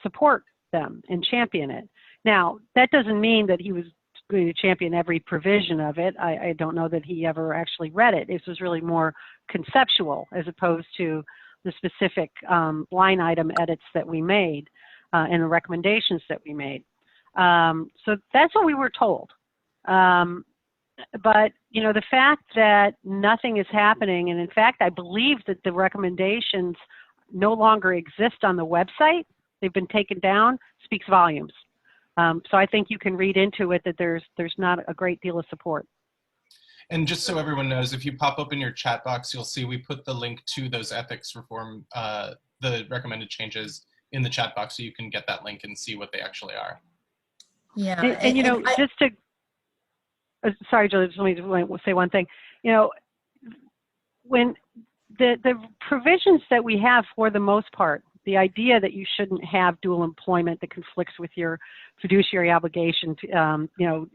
support them and champion it. Now, that doesn't mean that he was going to champion every provision of it. I don't know that he ever actually read it. This was really more conceptual as opposed to the specific line item edits that we made and the recommendations that we made. So that's what we were told. But, you know, the fact that nothing is happening, and in fact, I believe that the recommendations no longer exist on the website, they've been taken down, speaks volumes. So I think you can read into it that there's not a great deal of support. And just so everyone knows, if you pop open your chat box, you'll see we put the link to those ethics reform, the recommended changes in the chat box, so you can get that link and see what they actually are. Yeah. And you know, just to, sorry, Julie, just let me say one thing. You know, when the provisions that we have, for the most part, the idea that you shouldn't have dual employment that conflicts with your fiduciary obligation, to, you know,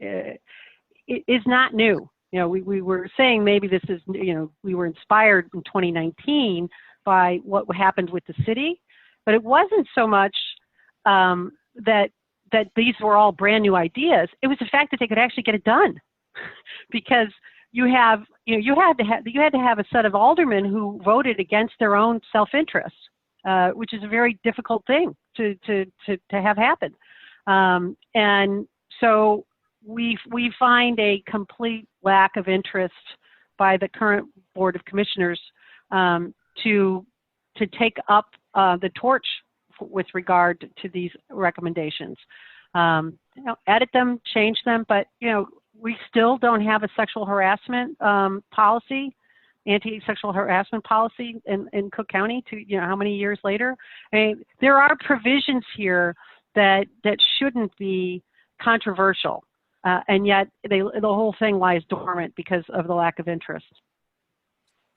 is not new. You know, we were saying maybe this is, you know, we were inspired in 2019 by what happened with the city, but it wasn't so much that these were all brand new ideas. It was the fact that they could actually get it done, because you had to have a set of aldermen who voted against their own self-interest, which is a very difficult thing to have happen. And so we find a complete lack of interest by the current Board of Commissioners to take up the torch with regard to these recommendations. You know, edit them, change them, but you know, we still don't have a sexual harassment policy, anti-sexual harassment policy in Cook County. To, you know, how many years later? I mean, there are provisions here that shouldn't be controversial, and yet the whole thing lies dormant because of the lack of interest.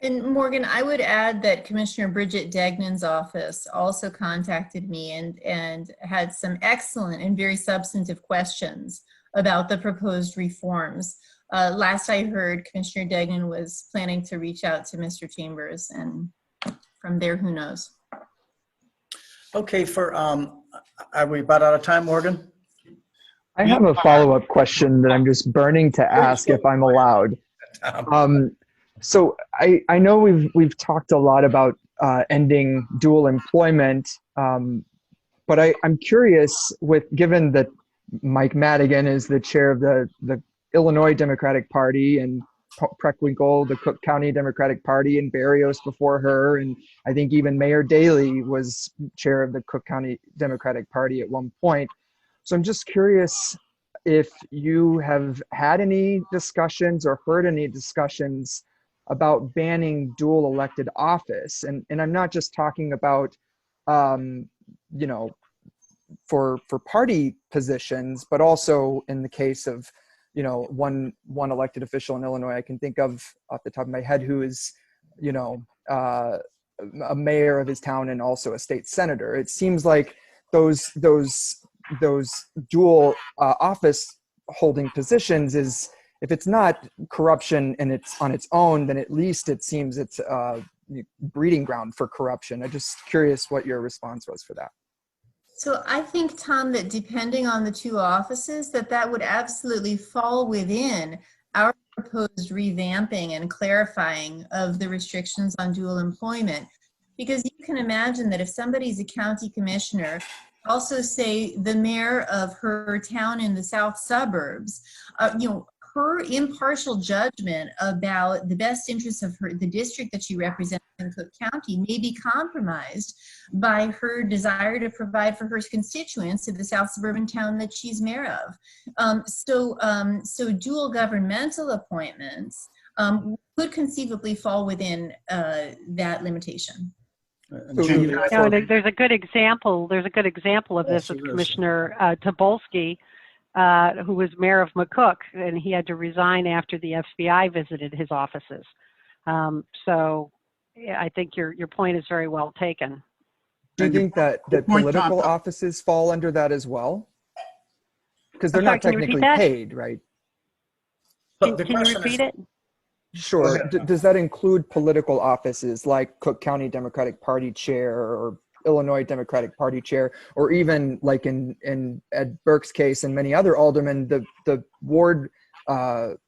And Morgan, I would add that Commissioner Bridget Degnan's office also contacted me and had some excellent and very substantive questions about the proposed reforms. Last I heard, Commissioner Degnan was planning to reach out to Mr. Chambers, and from there, who knows? Okay, are we about out of time, Morgan? I have a follow-up question that I'm just burning to ask if I'm allowed. So I know we've talked a lot about ending dual employment, but I'm curious, given that Mike Madigan is the chair of the Illinois Democratic Party, and Preckwinkle, the Cook County Democratic Party, and Barrios before her, and I think even Mayor Daley was chair of the Cook County Democratic Party at one point. So I'm just curious if you have had any discussions or heard any discussions about banning dual elected office. And I'm not just talking about, you know, for party positions, but also in the case of, you know, one elected official in Illinois I can think of off the top of my head who is, you know, a mayor of his town and also a state senator. It seems like those dual office holding positions is, if it's not corruption and it's on its own, then at least it seems it's a breeding ground for corruption. I'm just curious what your response was for that. So I think, Tom, that depending on the two offices, that would absolutely fall within our proposed revamping and clarifying of the restrictions on dual employment. Because you can imagine that if somebody's a county commissioner, also say the mayor of her town in the south suburbs, you know, her impartial judgment about the best interests of the district that she represents in Cook County may be compromised by her desire to provide for her constituents in the south suburban town that she's mayor of. So dual governmental appointments could conceivably fall within that limitation. And So- Juliet, No, there's a good example. There's a good example of Yes, this with there is. Commissioner Tobolsky, who was mayor of McCook, and he had to resign after the FBI visited his offices. So yeah, I think your point is very well taken. Do you And your think that point, Tom, political offices fall under that as well? Because they're I'm sorry, not can you repeat technically that? paid, right? but the Can you question repeat is, it? Sure. Go ahead. Does that include political offices like Cook County Democratic Party chair or Illinois Democratic Party chair, or even like in Ed Burke's case and many other aldermen, the ward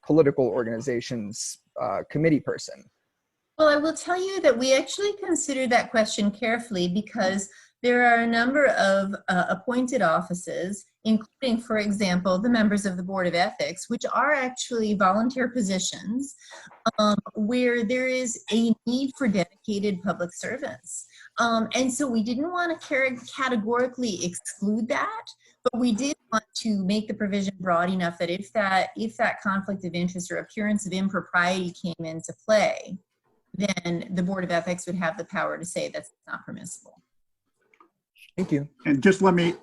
political organizations committee person? Well, I will tell you that we actually considered that question carefully because there are a number of appointed offices, including, for example, the members of the Board of Ethics, which are actually volunteer positions where there is a need for dedicated public servants. And so we didn't want to categorically exclude that, but we did want to make the provision broad enough that if that conflict of interest or appearance of impropriety came into play, then the Board of Ethics would have the power to say that's not permissible. Thank you. And just let me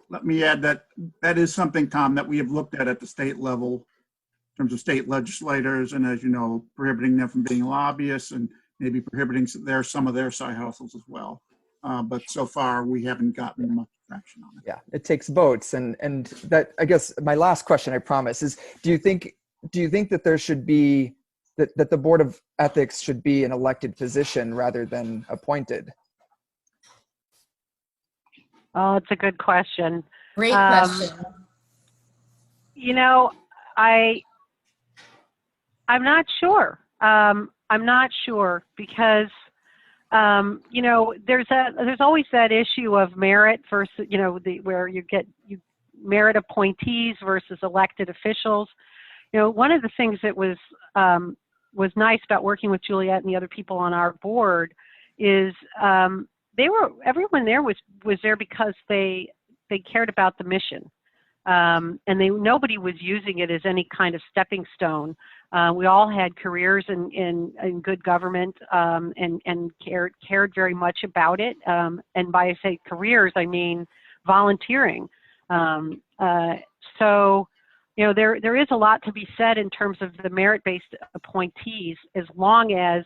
add that that is something, Tom, that we have looked at the state level in terms of state legislators, and as you know, prohibiting them from being lobbyists and maybe prohibiting some of their side hustles as well. But so far, we haven't gotten much traction on it. Yeah, it takes votes, and that, I guess my last question, I promise, is do you think that there should be that the Board of Ethics should be an elected position rather than appointed? Oh, it's a good question. Great question. You know, I'm not sure. I'm not sure because, you know, there's always that issue of merit versus, you know, where you merit appointees versus elected officials. You know, one of the things that was nice about working with Juliet and the other people on our board is everyone there was there because they cared about the mission. And nobody was using it as any kind of stepping stone. We all had careers in good government and cared very much about it. And by I say careers, I mean volunteering. So, you know, there is a lot to be said in terms of the merit-based appointees, as long as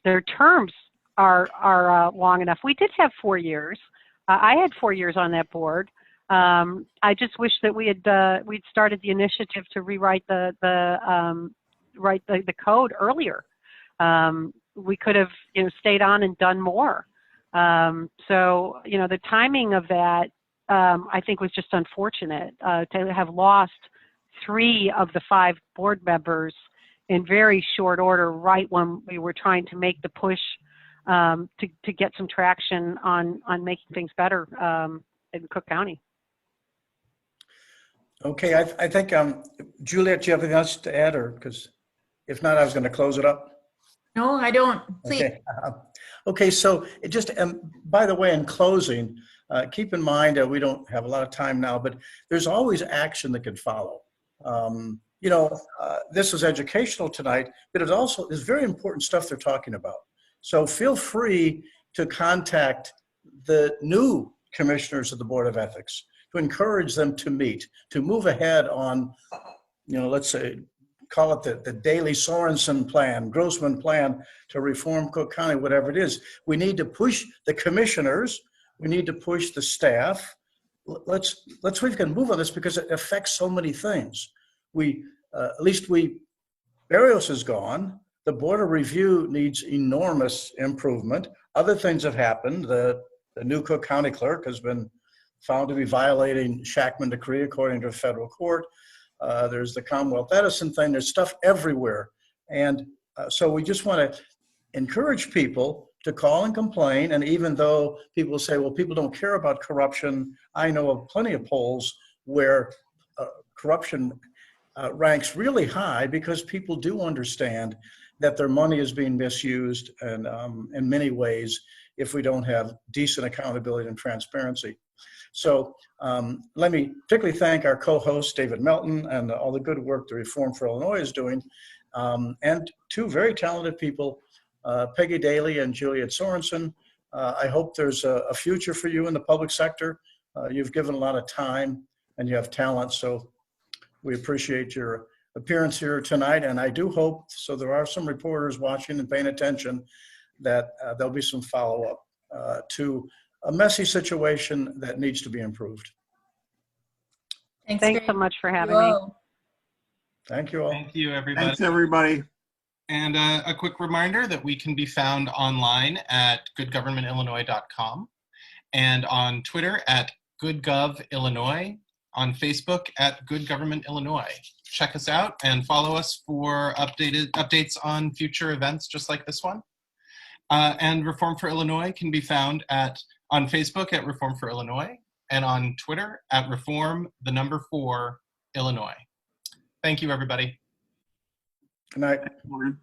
their terms are long enough. We did have 4 years. I had 4 years on that board. I just wish that we'd started the initiative to rewrite the code earlier. We could have, you know, stayed on and done more. So, you know, the timing of that, I think, was just unfortunate to have lost 3 of the 5 board members in very short order, right when we were trying to make the push to get some traction on making things better in Cook County. Okay, I think, Juliet, do you have anything else to add, or, because if not, I was going to close it up. No, I don't. Please. Okay. Okay, so it just, by the way, in closing, keep in mind that we don't have a lot of time now, but there's always action that can follow. You know, this is educational tonight, but it also is very important stuff they're talking about. So feel free to contact the new commissioners of the Board of Ethics to encourage them to meet, to move ahead on, you know, let's say, call it the Daley Sorensen plan, Grossman plan to reform Cook County, whatever it is. We need to push the commissioners. We need to push the staff. Let's we can move on this because it affects so many things. Barrios is gone. The Board of Review needs enormous improvement. Other things have happened. The new Cook County clerk has been found to be violating Shackman decree according to a federal court. There's the Commonwealth Edison thing. There's stuff everywhere. And so we just want to encourage people to call and complain. And even though people say, well, people don't care about corruption, I know of plenty of polls where corruption ranks really high because people do understand that their money is being misused and in many ways if we don't have decent accountability and transparency. So let me particularly thank our co-host, David Melton, and all the good work the Reform for Illinois is doing, and 2 very talented people, Peggy Daley and Juliet Sorensen, I hope there's a future for you in the public sector. You've given a lot of time and you have talent, so we appreciate your appearance here tonight. And I do hope, so there are some reporters watching and paying attention, that there'll be some follow-up to a messy situation that needs to be improved. Thanks very so much for having you me. all. Thank you all. Thank you, everybody. Thanks, everybody. And a quick reminder that we can be found online at goodgovernmentillinois.com and on Twitter at goodgovillinois, on Facebook at Good Government Illinois. Check us out and follow us for updates on future events just like this one. And Reform for Illinois can be found on Facebook at Reform for Illinois and on Twitter at Reform4 Illinois. Thank you, everybody. Good night. Thanks, Morgan.